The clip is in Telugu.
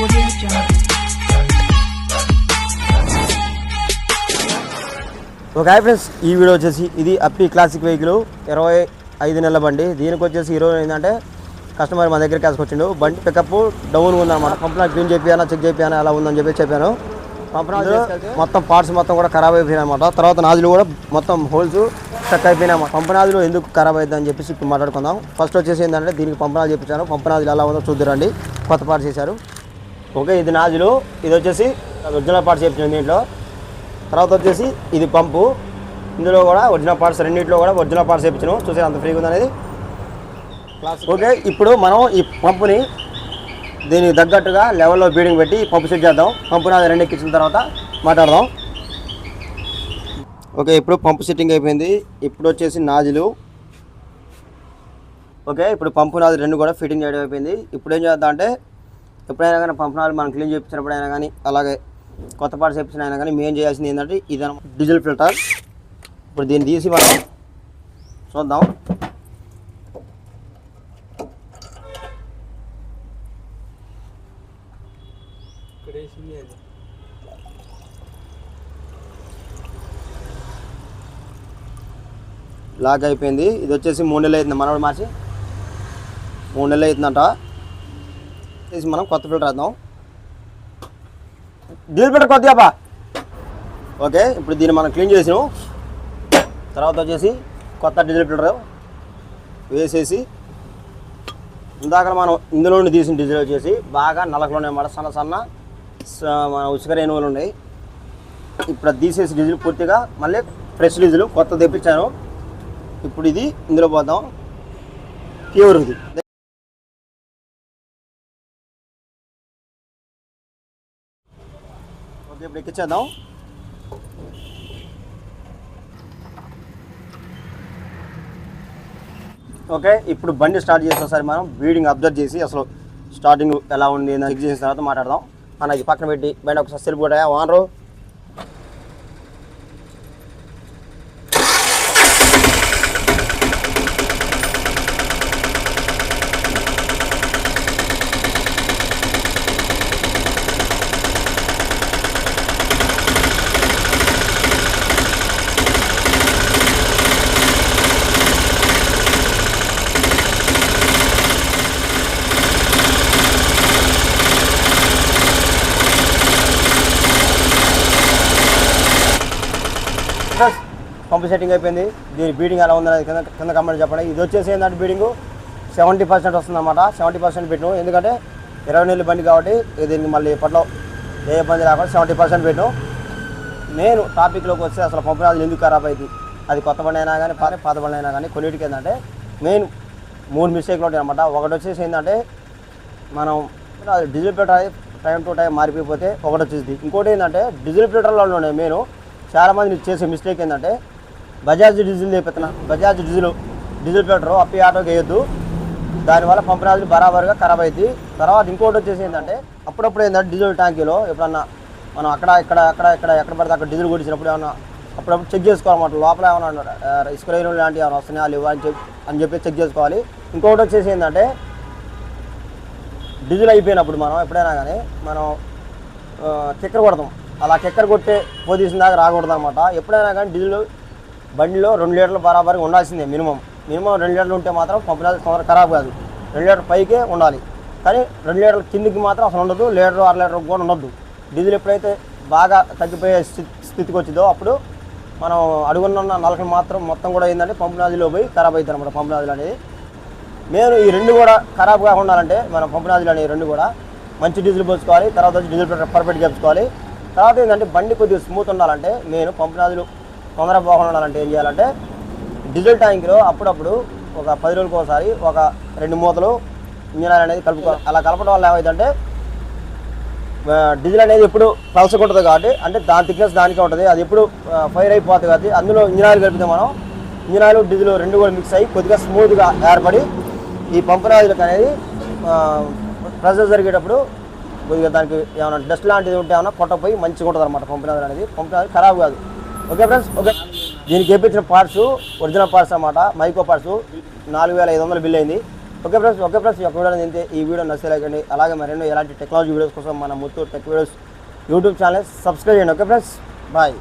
ఓకే ఫ్రెండ్స్, ఈ వీడియో వచ్చేసి ఇది అప్పి క్లాసిక్ వెహికల్ 25 నెలల బండి. దీనికి వచ్చేసి ఈరోజు ఏంటంటే కస్టమర్ మన దగ్గరికి తీసుకొచ్చిండు. బండి పికప్ డౌన్ ఉందన్నమాట. పంపనా క్లీన్ చేపియానా చెక్ చేపియానా అలా ఉందని చెప్పాను. పంపనా మొత్తం పార్ట్స్ మొత్తం కూడా ఖరాబ్ అయిపోయినాయి అన్నమాట. తర్వాత నాజులు కూడా మొత్తం హోల్స్ స్టక్ అయిపోయినాయి. పంపనాజులు ఎందుకు ఖరాబ్ అవుతుంది అని చెప్పేసి ఇప్పుడు మాట్లాడుకుందాం. ఫస్ట్ వచ్చేసి ఏంటంటే దీనికి పంపనాజు చెప్పించాను. పంపనాజులు ఎలా ఉందో చూద్దురండి. కొత్త పార్ట్స్ చేశారు. ఓకే, ఇది నాజులు, ఇది వచ్చేసి ఒరిజినల్ పార్ట్స్ చెప్పించాను దీంట్లో. తర్వాత వచ్చేసి ఇది పంపు, ఇందులో కూడా ఒరిజినల్ పార్ట్స్, రెండింటిలో కూడా ఒరిజినల్ పార్ట్స్ వేయించాను. చూసే అంత ఫ్రీగా ఉందనేది. ఓకే, ఇప్పుడు మనం ఈ పంపుని దీనికి తగ్గట్టుగా లెవెల్లో బీడింగ్ పెట్టి పంపు సెట్ చేద్దాం. పంపుని అది 2 ఎక్కించిన తర్వాత మాట్లాడదాం. ఓకే, ఇప్పుడు పంపు సెట్టింగ్ అయిపోయింది. ఇప్పుడు వచ్చేసి నాజులు. ఓకే, ఇప్పుడు పంపు నాజులు 2 కూడా ఫిట్టింగ్ చేయడం అయిపోయింది. ఇప్పుడు ఏం చేద్దాం అంటే ఎప్పుడైనా కానీ పంపు నాజులు మనం క్లీన్ చేయించినప్పుడైనా కానీ అలాగే కొత్త పార్ట్స్ వేయించిన అయినా కానీ మెయిన్ చేయాల్సింది ఏంటంటే ఇది డీజిల్ ఫిల్టర్. ఇప్పుడు దీన్ని తీసి మనం చూద్దాం. లాక్ అయిపోయింది. ఇది వచ్చేసి 3 నెలలు అవుతుంది, మనోడు మార్చి 3 నెలలు అవుతుందంట. తీసి మనం కొత్త ఫిల్టర్ వేద్దాం. డీజిల్ ఫిల్టర్ కొద్దిగా. ఓకే, ఇప్పుడు దీన్ని మనం క్లీన్ చేసినాం. తర్వాత వచ్చేసి కొత్త డీజిల్ ఫిల్టర్ వేసేసి ఇందాక మనం ఇందులో నుండి తీసిన డీజిల్ వచ్చేసి బాగా నలకలోనే అన్నమాట. సన్న మన ఉసుక రేణువులు ఉన్నాయి. ఇప్పుడు అది తీసేసి డీజిల్ పూర్తిగా మళ్ళీ ఫ్రెష్ డీజిల్ కొత్త తెప్పించాను. ఇప్పుడు ఇది ఇందులో పోద్దాం. ప్యూర్ ఇది. ఓకే, ఇప్పుడు ఎక్కించేద్దాం. ఓకే, ఇప్పుడు బండి స్టార్ట్ చేసి ఒకసారి మనం బీడింగ్ అబ్జర్వ్ చేసి అసలు స్టార్టింగ్ ఎలా ఉంది అని చెక్ చేసిన తర్వాత మాట్లాడదాం. అన్న ఇది పక్కన పెట్టి బండి ఒకసారి సెల్ఫ్ కొట్టాయా ఓనరు. పంపు సెట్టింగ్ అయిపోయింది. దీని బీడింగ్ ఎలా ఉందనేది కింద కమెంట్ చెప్పండి. ఇది వచ్చేసి ఏంటంటే బీడింగ్ 70% వస్తుందన్నమాట. 70% పెట్టినాం, ఎందుకంటే 20 నెలల బండి కాబట్టి దీనికి మళ్ళీ ఇప్పట్లో ఏ ఇబ్బంది రాకుండా 70% పెట్టినాం. నేను టాపిక్లోకి వస్తే అసలు పంపు నాజులు ఎందుకు ఖరాబ్ అవుతుంది, అది కొత్త బండి అయినా కానీ పాత బండి అయినా కానీ కొన్నిటికి ఏంటంటే మెయిన్ 3 మిస్టేక్లు ఉంటాయి అన్నమాట. ఒకటి వచ్చేసి ఏంటంటే మనం diesel filter time to time మారిపోతే ఒకటి వచ్చేసి. ఇంకోటి ఏంటంటే డీజిల్ ఫిల్టర్లోనే మెయిన్ చాలామంది చేసే మిస్టేక్ ఏంటంటే బజాజ్ డీజిల్ తెప్పిస్తున్నా. బజాజ్ డీజిల్ ఫిల్టర్ అప్పి ఆటోకి వేయద్దు. దానివల్ల పంపు నాజులు బరాబరుగా ఖరాబ్ అవుతుంది. తర్వాత ఇంకోటి వచ్చేసి ఏంటంటే అప్పుడప్పుడు ఏంటంటే డీజిల్ ట్యాంకీలో ఎప్పుడన్నా మనం ఎక్కడ పడితే అక్కడ డీజిల్ కొట్టించినప్పుడు ఏమన్నా అప్పుడప్పుడు చెక్ చేసుకోవాలన్నమాట. లోపల ఏమన్నా స్క్రైన్ లాంటివి ఏమైనా వస్తున్నాయా లేవా అని చెప్పి చెక్ చేసుకోవాలి. ఇంకొకటి వచ్చేసి ఏంటంటే డీజిల్ అయిపోయినప్పుడు మనం ఎప్పుడైనా కానీ మనం కిక్కర్ కొడతాం. అలా కిక్కర్ కొట్టే పొజిషన్ దాకా రాకూడదు అనమాట. ఎప్పుడైనా కానీ డీజిల్ బండిలో 2 లీటర్లు బరాబర్గా ఉండాల్సిందే. మినిమం 2 లీటర్లు ఉంటే మాత్రం పంపు నాజులు తొందరగా ఖరాబ్ కాదు. 2 లీటర్ పైకే ఉండాలి, కానీ 2 లీటర్ల కిందికి మాత్రం అసలు ఉండదు. 1 లీటర్ 1.5 లీటర్ కూడా ఉండద్దు. డీజిల్ ఎప్పుడైతే బాగా తగ్గిపోయే స్థితికి వచ్చిందో అప్పుడు మనం అడుగున్న నలకలు మాత్రం మొత్తం కూడా ఏంటంటే పంపు నాజులో పోయి ఖరాబ్ అవుతుంది అనమాట. పంపు నాజులు అనేది నేను ఈ 2 కూడా ఖరాబ్గా ఉండాలంటే మనం పంపు నాజులు అనేవి 2 కూడా మంచి డీజిల్ పోసుకోవాలి. తర్వాత వచ్చి డీజిల్ ఫిల్టర్ పర్ఫెక్ట్గా చెప్పుకోవాలి. తర్వాత ఏంటంటే బండి కొద్దిగా స్మూత్ ఉండాలంటే నేను పంపు నాజులు తొందరగా బాగా ఉండాలంటే ఏం చేయాలంటే డీజిల్ ట్యాంక్లో అప్పుడప్పుడు ఒక 10 రోజులకు ఒకసారి ఒక 2 మూతలు ఇంజిన్ ఆయిల్ అనేది కలుపుకోవాలి. అలా కలపడం వల్ల ఏమైందంటే డీజిల్ అనేది ఎప్పుడు పలసకుంటుంది కాబట్టి, అంటే దాని థిక్నెస్ దానికే ఉంటుంది, అది ఎప్పుడు ఫైర్ అయిపోతుంది కాబట్టి అందులో ఇంజిన్ ఆయిల్ కలిపితే మనం ఇంజిన్ ఆయిల్ డీజిల్ 2 కూడా మిక్స్ అయ్యి కొద్దిగా స్మూత్గా ఏర్పడి ఈ పంపు నాజులకు అనేది ప్రెజర్ జరిగేటప్పుడు కొద్దిగా దానికి ఏమైనా డస్ట్ లాంటిది ఉంటే ఏమైనా కొట్టపోయి మంచిగా ఉంటుంది అనమాట. పంపు నాజులు అనేది ఖరాబ్ కాదు. ఓకే ఫ్రెండ్స్, ఓకే దీనికి వేయించిన పార్ట్స్ ఒరిజినల్ పార్ట్స్ అన్నమాట. మైకో పార్ట్స్ 4500 బిల్ అయింది. ఓకే ఫ్రెండ్స్ ఈ యొక్క వీడియో తింటే ఈ వీడియో నచ్చలేకండి. అలాగే మరెన్నో ఎలాంటి టెక్నాలజీ వీడియోస్ కోసం మన Muthoot tech videos YouTube channel subscribe చేయండి. Okay friends, bye.